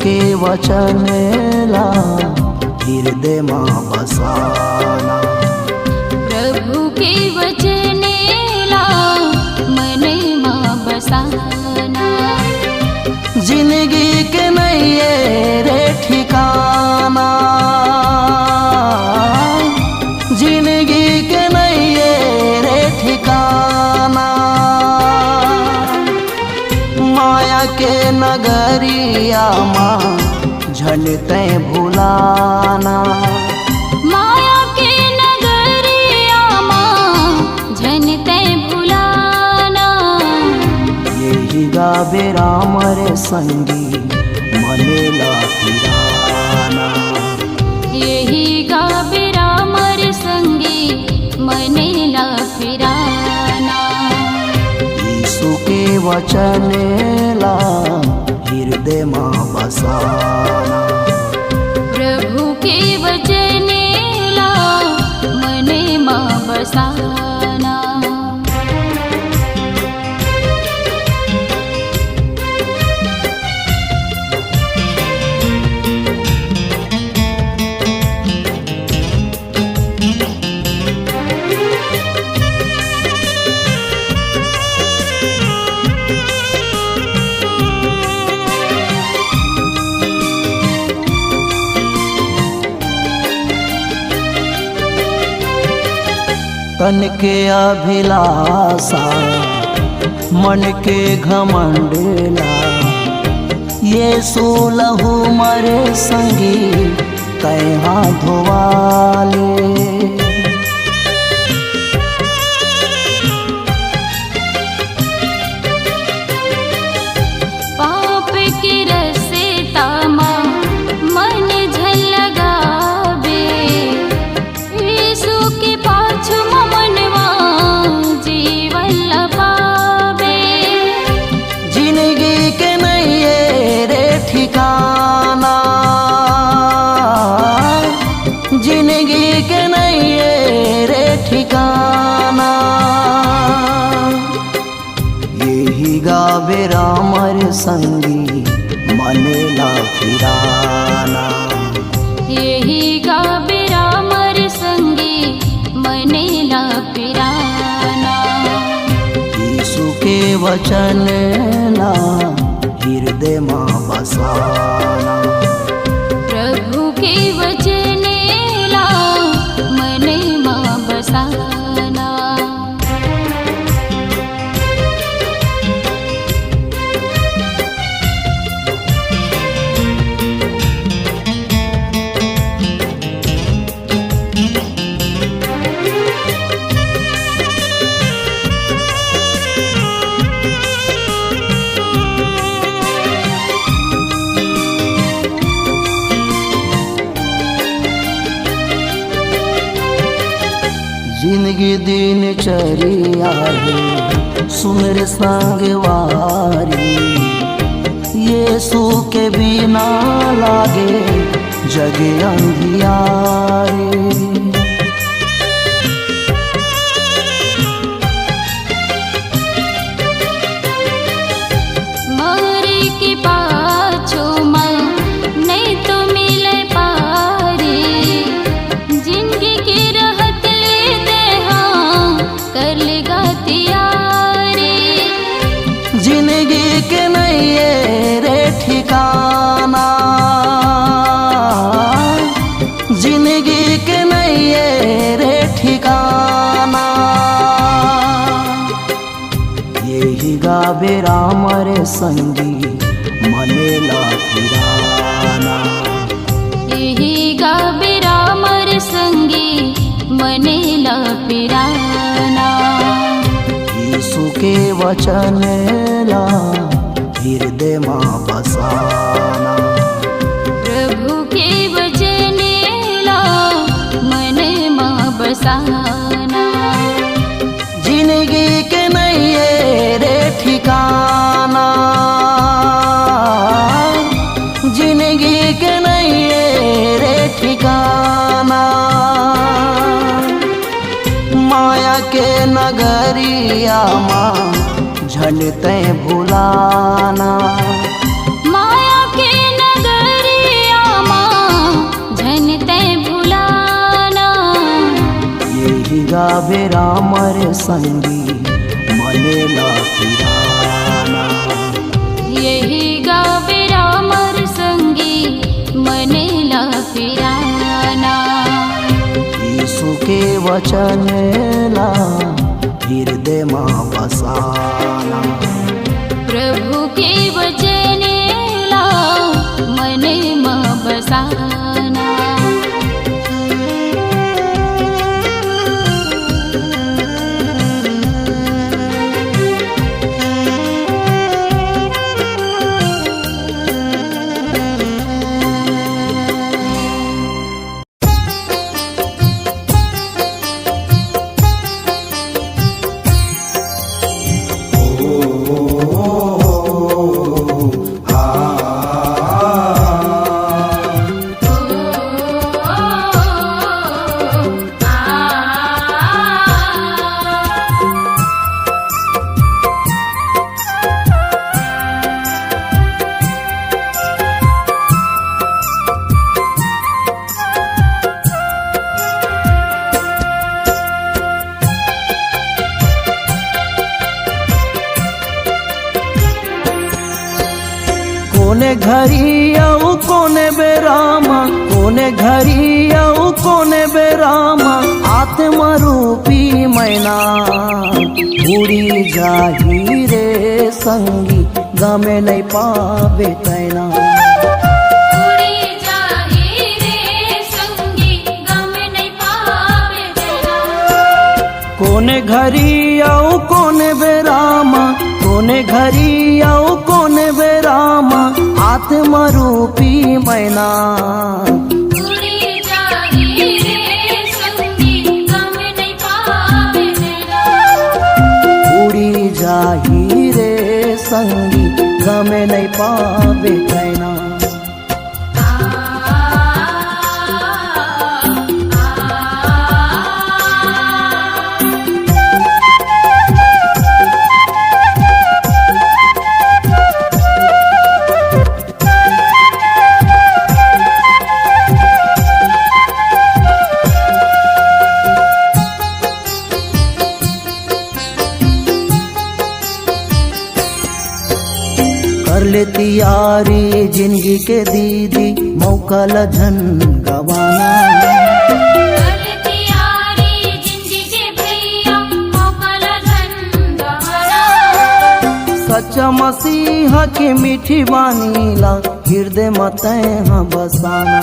के वचन ला हृदय माँ बसाना। प्रभु के वचन ला मन माँ बसाना। जिंदगी के नैये रे ठिकाना, जिंदगी के नैये रे ठिकाना। माया के नगरिया माँ झलते भुलाना। माया के नगरिया माँ झलते भुलाना। यही गावे राम रे संगी मनेला फिराना। यही गावे राम रे संगी मनेला फिराना। यीशु के वचन ला हृदय माँ बसाना। प्रभु के वचन ला मन माँ बसाना। तन के अभिलाषा मन के घमंडला, यीशु लहू मरे संगी कैहा धोवाले। पाप के रसे तामा मन झलगावे। यीशु के पाछू मनवा जीवन लपावे। जिंदगी के नैये रे ठिकाना, जिंदगी के नैये रे ठिकाना। यही गावे राम रे संगी मनेला फिराना। यही गावे राम रे संगी मनेला फिराना। यीशु के वचन ला हृदय माँ बसाना। प्रभु के वचन ला मन माँ बसाना। जिंदगी दिनचर्या है सुनर संगवारी। यीशु के बिना लागे जगे अंधियारी। मरे के पाछो माँ नहीं तो मिले पारी। जिंदगी की रहत ले दे हाँ कर लेगा तैयारी। जिंदगी के नैये रे ठिकाना, जिंदगी के नैये रे ठिकाना। यही गावे राम रे संगी मनेला फिराना। यही गावे राम रे संगी मनेला फिराना। यीशु के वचन ला हृदय माँ बसाना। प्रभु के वचन ला मन माँ बसाना। जिंदगी के नैये रे ठिकाना, जिंदगी के नैये रे ठिकाना। माया के नगरिया माँ झलते भुलाना। माया के नगर गावे रामर संगी मनेला फिराना। यही गावे रामर संगी मनेला फिराना। यीशु के वचन ला हृदय मां बसाना। प्रभु के वचन ला मन मां बसाना। कोने घरी आऊ कोने बेरामा, कोने घरी आऊ कोने बेरामा, आत्मा रूपी मैना उड़ी जाही रे संगी गमे नहीं पावे तैना। उड़ी जाही रे संगी गमे नहीं पावे तैना। कोने घरी आऊ कोने बेरामा, कोने घरी आऊ कोने बेरामा, आत्मा रूपी मैना उड़ी जाही रे संगी गमे नहीं पावे तैना। उड़ी जाही रे संगी गमे नहीं पावे तैना। कर ले तैयारी जिंदगी के दीदी मौका लझन गवाना। कर तैयारी जिंदगी के भैया मौका लझन गवाना। सच्चा मसीहा की मीठी बानी ला हृदय मत हाँ बसाना।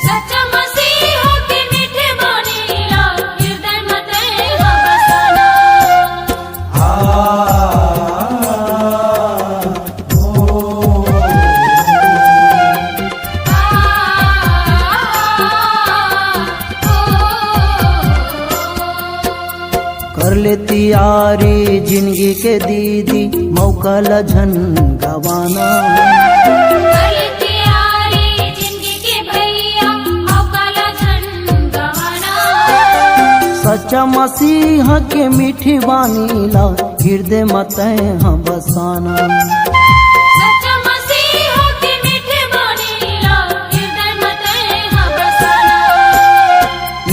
सच्चा मसीहा की मीठी बानी ला हृदय मत हाँ बसाना। कर ले तैयारी जिंदगी के दीदी मौका लझन गवाना। कर तैयारी जिंदगी के भैया मौका लझन गवाना। सच्चा मसीहा के मीठी बानी ला हृदय मत हाँ बसाना। सच्चा मसीहा की मीठी बानी ला हृदय मत हाँ बसाना।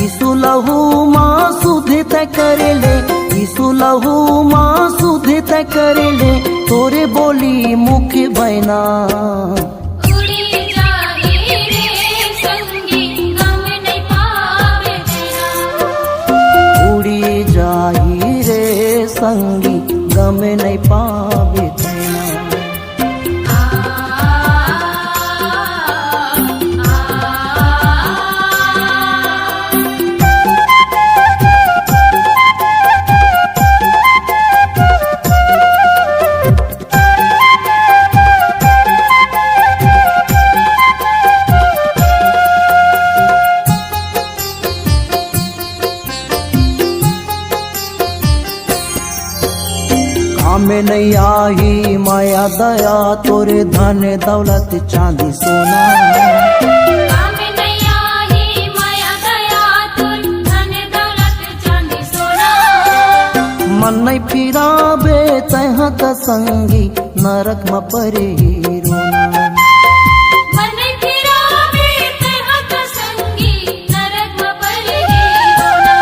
यीशु लहू माँ सुधि तय करे ले, यीशु लहू माँ सुधि तय करे ले, तोरे बोली मुख बैना। उड़ी जाही रे संगी गम नहीं पावे तैना। उड़ी जाही रे संगी गमे नहीं पावे तैना। में नहीं आई माया दया तोरे धन दौलत चांदी सोना। काम नहीं आई माया दया तोर धन दौलत चांदी सोना। मन नहीं फिराबे तह त संगी नरक में परे रोना। मन नहीं फिराबे तह त संगी नरक में परे रोना।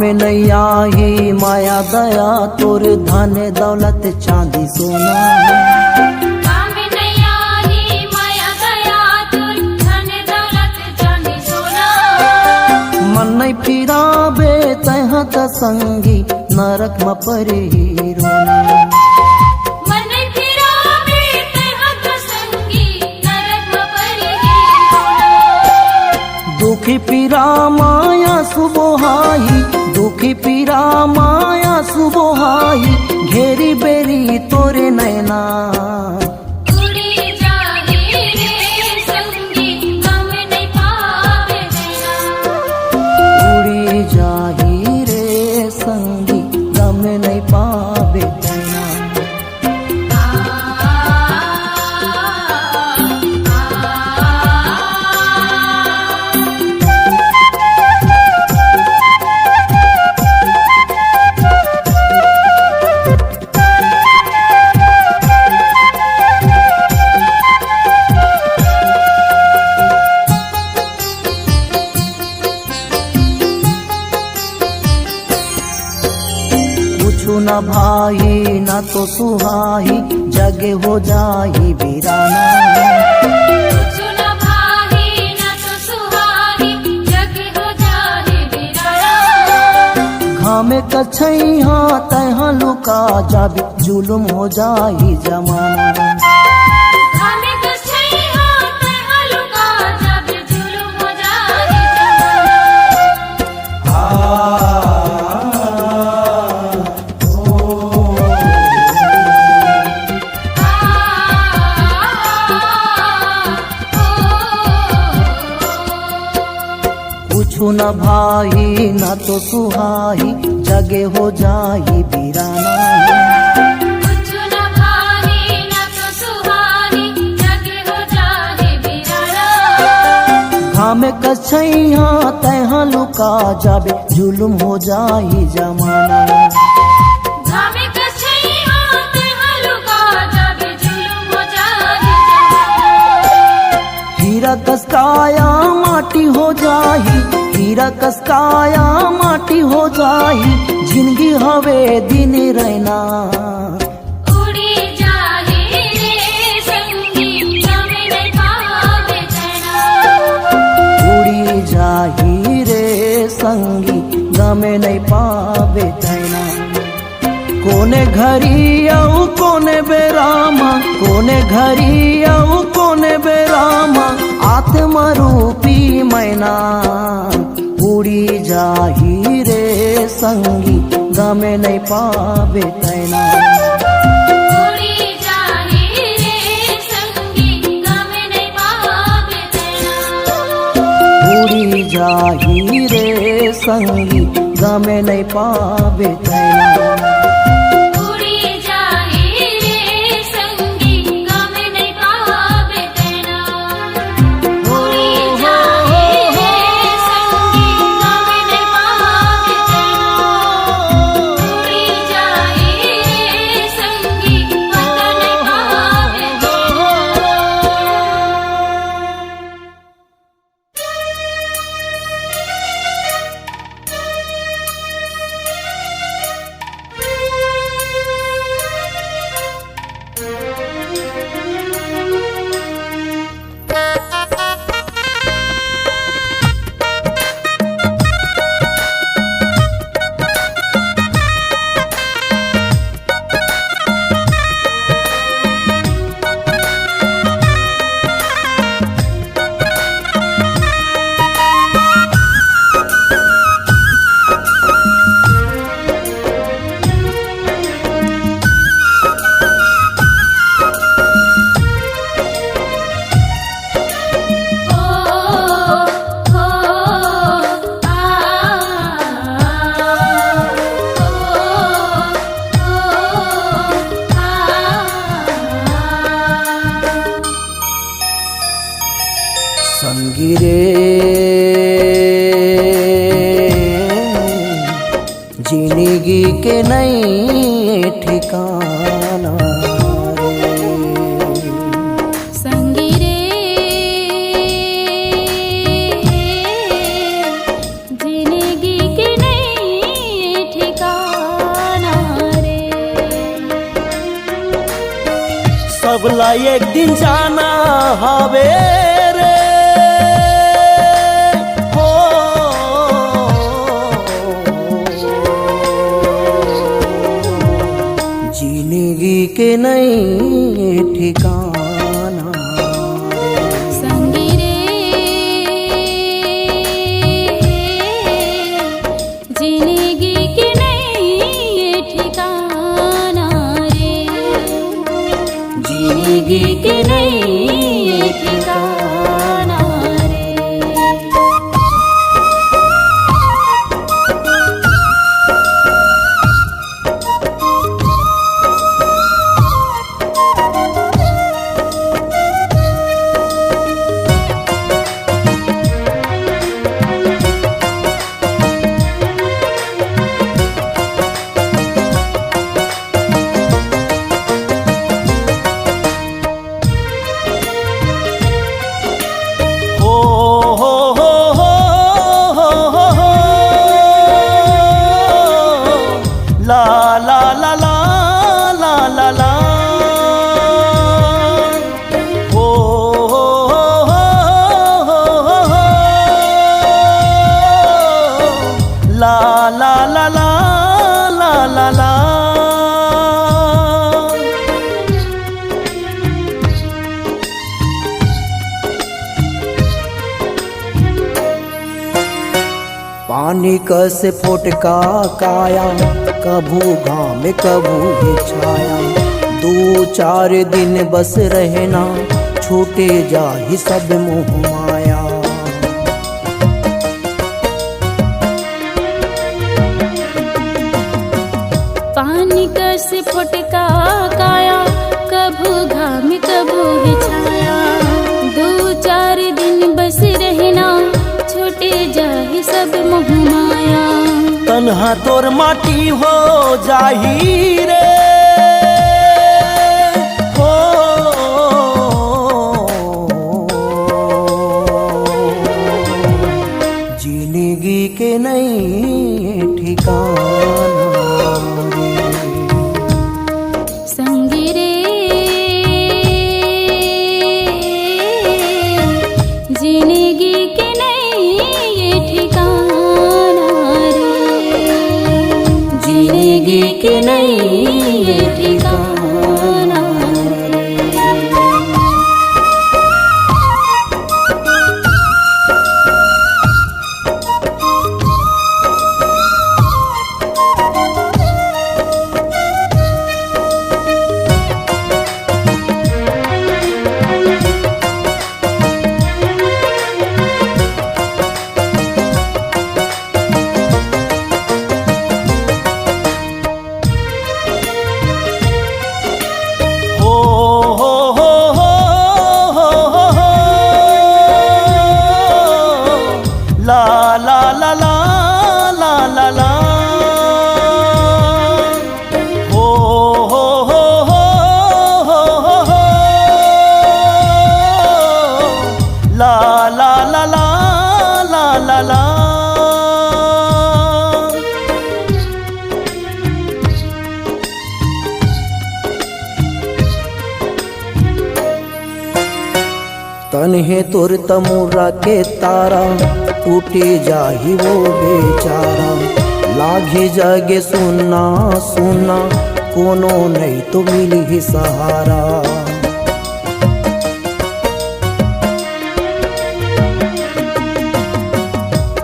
में नहीं आई माया दया तोर धन दौलत चांदी सोना। काम नहीं आई माया दया तोर धन दौलत चांदी सोना। मन नहीं फिराबे तह त संगी नरक में परे ही रोना। मन फिरावे तह त संगी नरक में परे ही रोना। दुखी पीरा माया सुबोहाई, दुखी पीरा माया सुबोहाई, घेरी बेरी तोरे नैना। उड़ी जाए रे संगी गम नहीं पावे नैना। उड़ी जाही रे संगी गम नहीं पावे नैना। पूछू न भाई न तो सुहाई, जगे हो जाही वीराना। सुना भाई ना तो सुहाई जग हो जाए वीराना। घामे कछैहा तैहा लुका जाबी, जुलुम हो जाही जमाना। हमें कछई हाथ हलुका जब जुल्म हो जाए पूछू न भाई न तो सुहाई, जगे हो जाही वीराना। सुना भाई ना तो सुहाई जग हो जाए वीराना। घामे कछैहा तैहा लुका जाबे, जुलुम हो जाही जमाना। हमें कछई हाथ हलुका जब जुल्म हो जाए हीरा कसकाया माटी हो जाही, हीरा कसकाया माटी हो जाही, जिंदगी हवे दिन रहना। उड़ी जाए रे संगी गम नहीं पावे नैना। उड़ी जाही रे संगी गमे नहीं पावे तैना। कोने घरी आऊ कोने बेरामा, कोने घरी आऊ कोने बेरामा, आत्मा रूपी मैना। उड़ी जाही रे संगी गमे नहीं पावे तैना। उड़ी जाए रे संगी गम नहीं पावे नैना। उड़ी जाही रे संगी गमे नहीं पावे तैना। उड़ी जाए रे संगी गम नहीं पावे नैना। उड़ी जाए रे संगी गम नहीं पावे नैना। उड़ी जाए रे संगी पता नहीं पावे नैना। संगी रे जिंदगी के नई ठिकाना रे। संगी रे जिंदगी के नई सबला एक दिन जाना हवे रे हो जिंदगी के नई ठिकाना संगी रे जिंदगी के नई ठिकाना रे जिंदगी के नई ठिकाना रे पानी कस फोटका काया कभू घाम कभू ही छाया दो चार दिन बस रहना छूटे जाहि सब मोह माया पानी कस फुटका काया कभू घाम कभू ही छाया दो चार दिन बस रहना छूटे जाहि सब मोह माया तन्हा तोर माटी हो जाही रे हो जिंदगी के नई ठिकाना संगी रे जिंदगी के नई ठिकाना रे जिंदगी के नई ठिकाना रे तन्हे तोर तमुरा के तारा टूटे जाही वो बेचारा लागे जागे सुना सुना कोनो नहीं तो मिली सहारा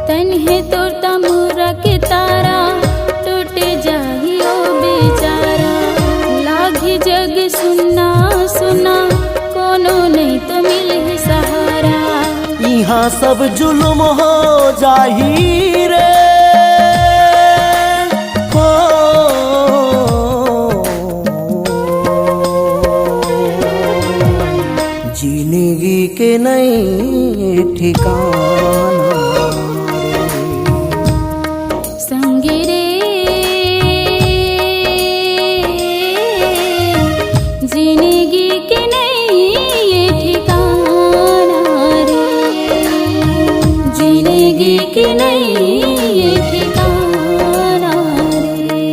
तन्हे तोर तमुरा के तारा टूटे जाही ओ बेचारा लागे जग सुना सुना कोनो नहीं तो मिले सहारा यहाँ सब जुल्म हो जाही रे हो जिंदगी के नई ठिकाना संगी रे जिंदगी के नई ठिकाना रे जिंदगी के नई ठिकाना रे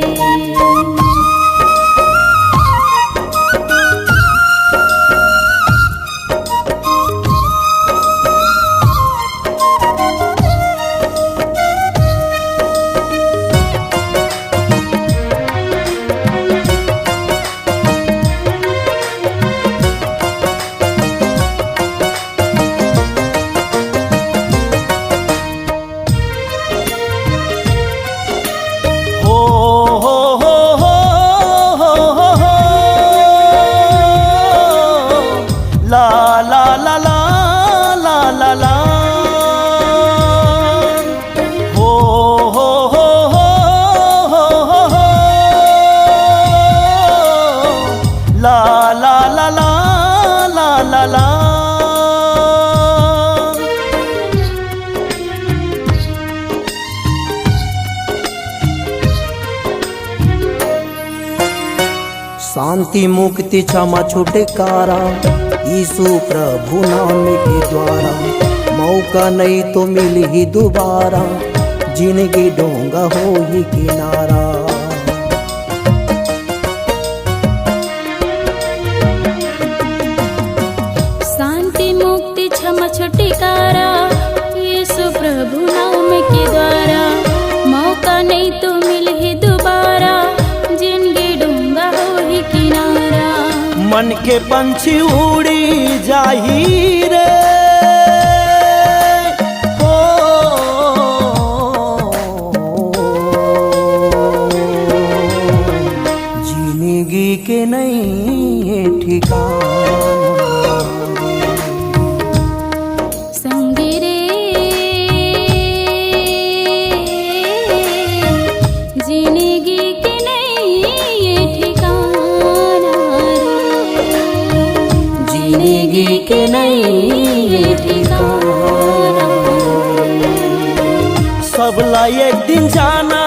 शांति मुक्ति क्षमा छुटकारा यीशु प्रभु नाम के द्वारा। मौका नहीं तो मिल ही दोबारा, जिंदगी डोंगा हो ही किनारा। शांति मुक्ति क्षमा छुटकारा यीशु प्रभु नाम के द्वारा। मौका नहीं तो मिल ही दोबारा, जिंदगी डूंगा हो ही किनारा। मन के पंछी उड़ी जाही रे हो, जिंदगी के नहीं ठिकाना। संगी रे जिंदगी के नहीं ठिकाना रे, जिंदगी के नहीं ठिकाना। सबला एक दिन जाना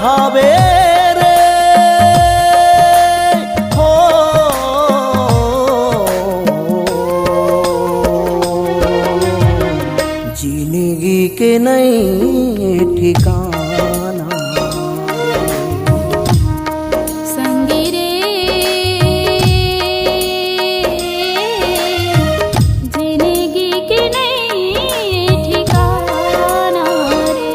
हवे रे हो, जिंदगी के नहीं ठिकाना। संगी रे जिंदगी के नहीं ठिकाना रे,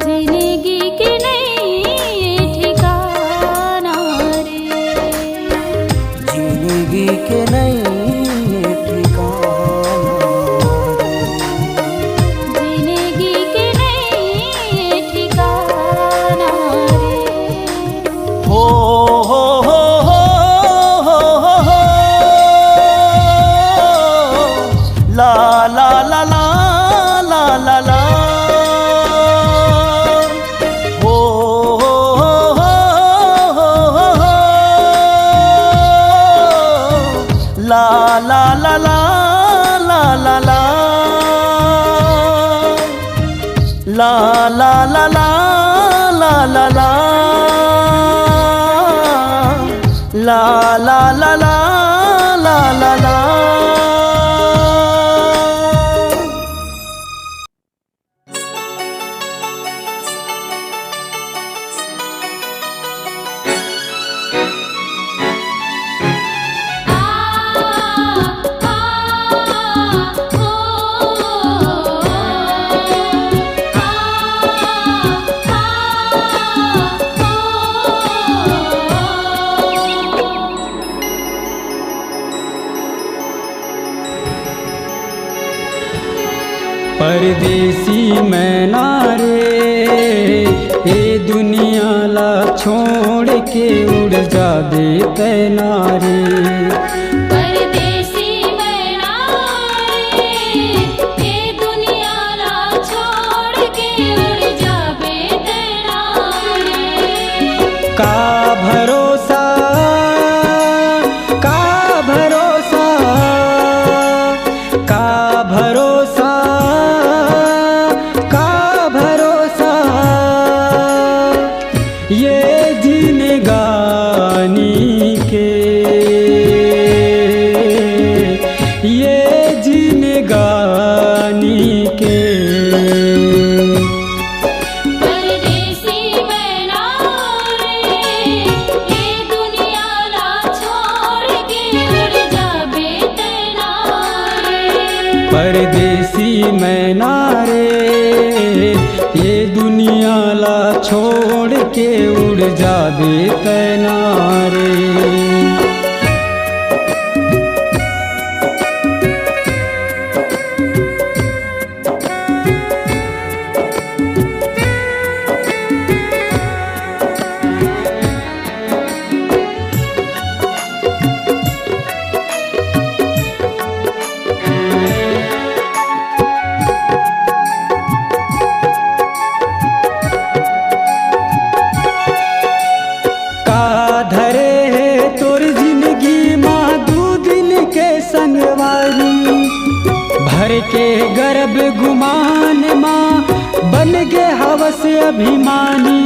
जिंदगी के नहीं ठिकाना रे, जिंदगी के नहीं ठिकाना। जिंदगी के नहीं ठिकाना रे। हो हो हो हो हो हो, ला ला ला ला ला ला ला, हो हो हो हो हो, ला ला ला ला ला ला ला, ला ला ला ला ला ला ला, ला ला ला ला ला ला ला। परदेसी मैना रे ए दुनिया ला छोड़ के उड़ जा दे तैना रे। परदेसी मैना रे ये दुनिया ला छोड़ के उड़ जाबे तेरा रे। का भरोसा का भरोसा का भरोसा का भरोसा, ये जिंदगानी के ये जिंदगानी के। परदेसी मैना रे ये दुनिया ला छोड़ के उड़ जाबे तेरा रे। परदेसी मैना रे ये दुनिया ला छोड़ के उड़ जाबे तैना रे। भर के गर्भ गुमान माँ बन गे हवस अभिमानी।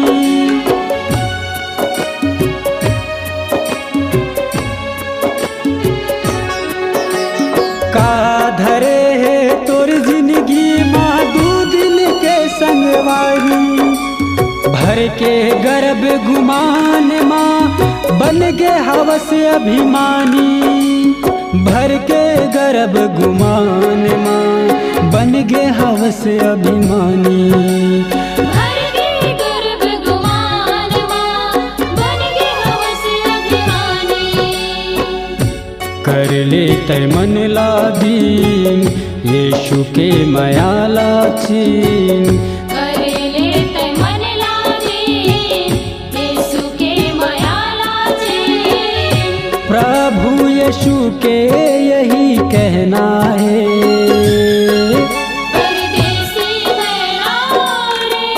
भर के गर्भ गुमान माँ बन गे हवस अभिमानी। भर के गर्भ गुमान माँ बन गे हवस अभिमानी। भर के गर्भ गुमान माँ बन गे हवस अभिमानी। कर ले तय मन लादीन यीशु के मायाला चीन। कर ले तय मन लादीन यीशु के मायाला चीन। प्रभु यीशु के यही कहना है, परदेसी मैना रे,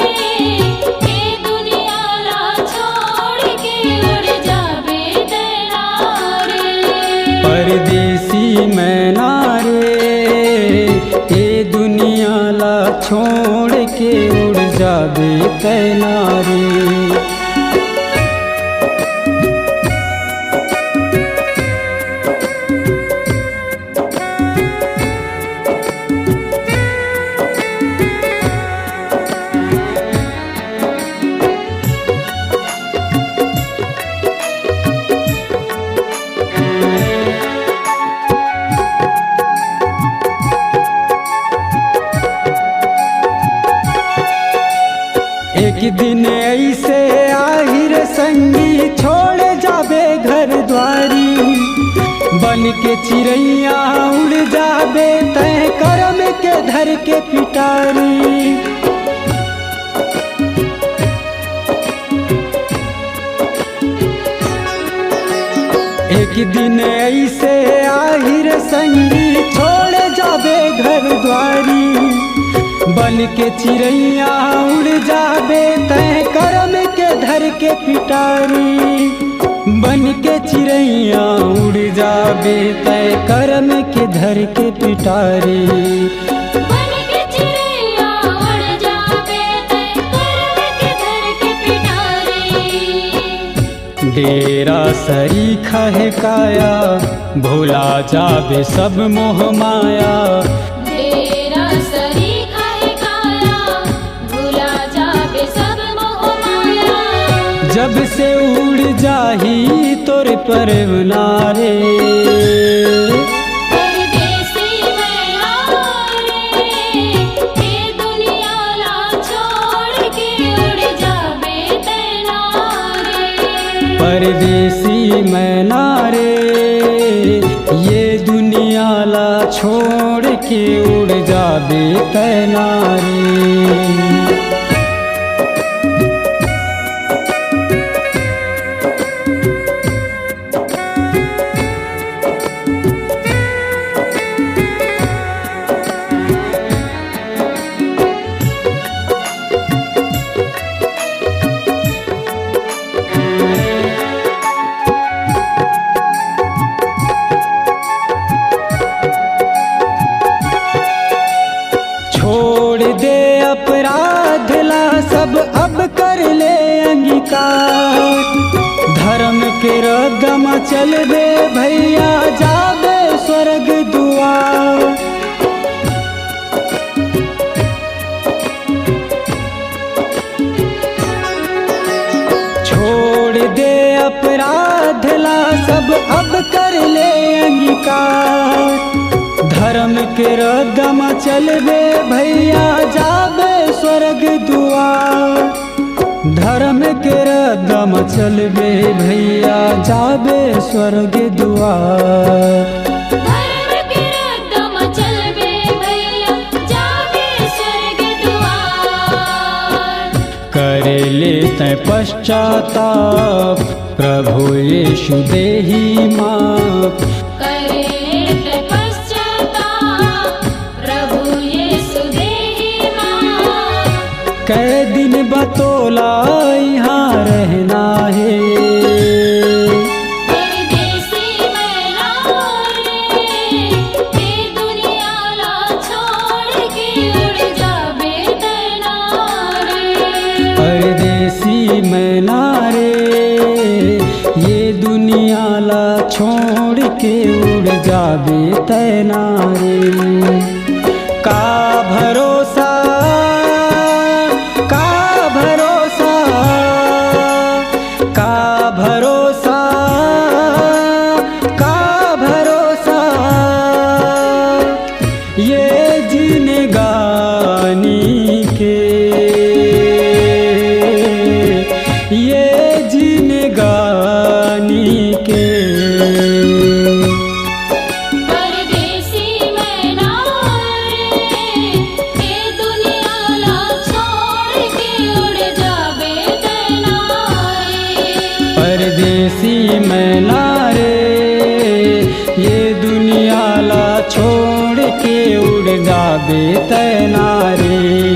ये दुनिया ला छोड़ के उड़ जाबे तेरा रे। परदेसी मैना रे, ये दुनिया ला छोड़ के उड़ जाबे तैना रे। एक दिन ऐसे आहिर संगी छोड़ जाबे घर द्वारी। बन के चिड़ैया उड़ जाबे तय करम के धर के पिटारी। एक दिन ऐसे आहिर संगी छोड़ जाबे घर द्वारी। बन के चिड़ैया उड़ जाबे तय करम के धर के पिटारी। बन के चिड़ैया उड़ जाबे तय करम के धर के पिटारी। बन के चिड़ैया उड़ जाबे तय करम के धर के पिटारी। डेरा सरीखा है काया भुला जाबे सब मोह माया। तेरा सरीखा है काया भुला जाबे सब मोह माया। जब से उड़ जाही तोर परवना रे। परदेसी मैना रे, ये दुनिया ला छोड़ के उड़ जाबे तेरा रे। परदेसी मैना रे, ये दुनिया ला छोड़ के उड़ जाबे तैना रे। छोड़ दे अपराध ला सब अब कर ले अंगीकार। धर्म के रदम चलबे भैया जाबे स्वर्ग दुआर। छोड़ दे अपराध ला सब अब कर ले अंगीकार। धर्म के रदम चलबे भैया जाबे स्वर्ग दुआर। धर्म के रदम चलबे भैया जाबे स्वर्ग दुआर। धर्म के रदम चलबे भैया जाबे स्वर्ग द्वार। करे ले तय पश्चाताप प्रभु यीशु देहि माप। करे ले पश्चाताप प्रभु यीशु देहि माप। कै दिन बतोला यहाँ रहना है। परदेसी मैना रे, ये दुनिया ला छोड़ के उड़ जाबे तेरा रे। परदेसी मैना रे, ये दुनिया ला छोड़ के उड़ जाबे तैना रे। का भरोसा बेतना रे।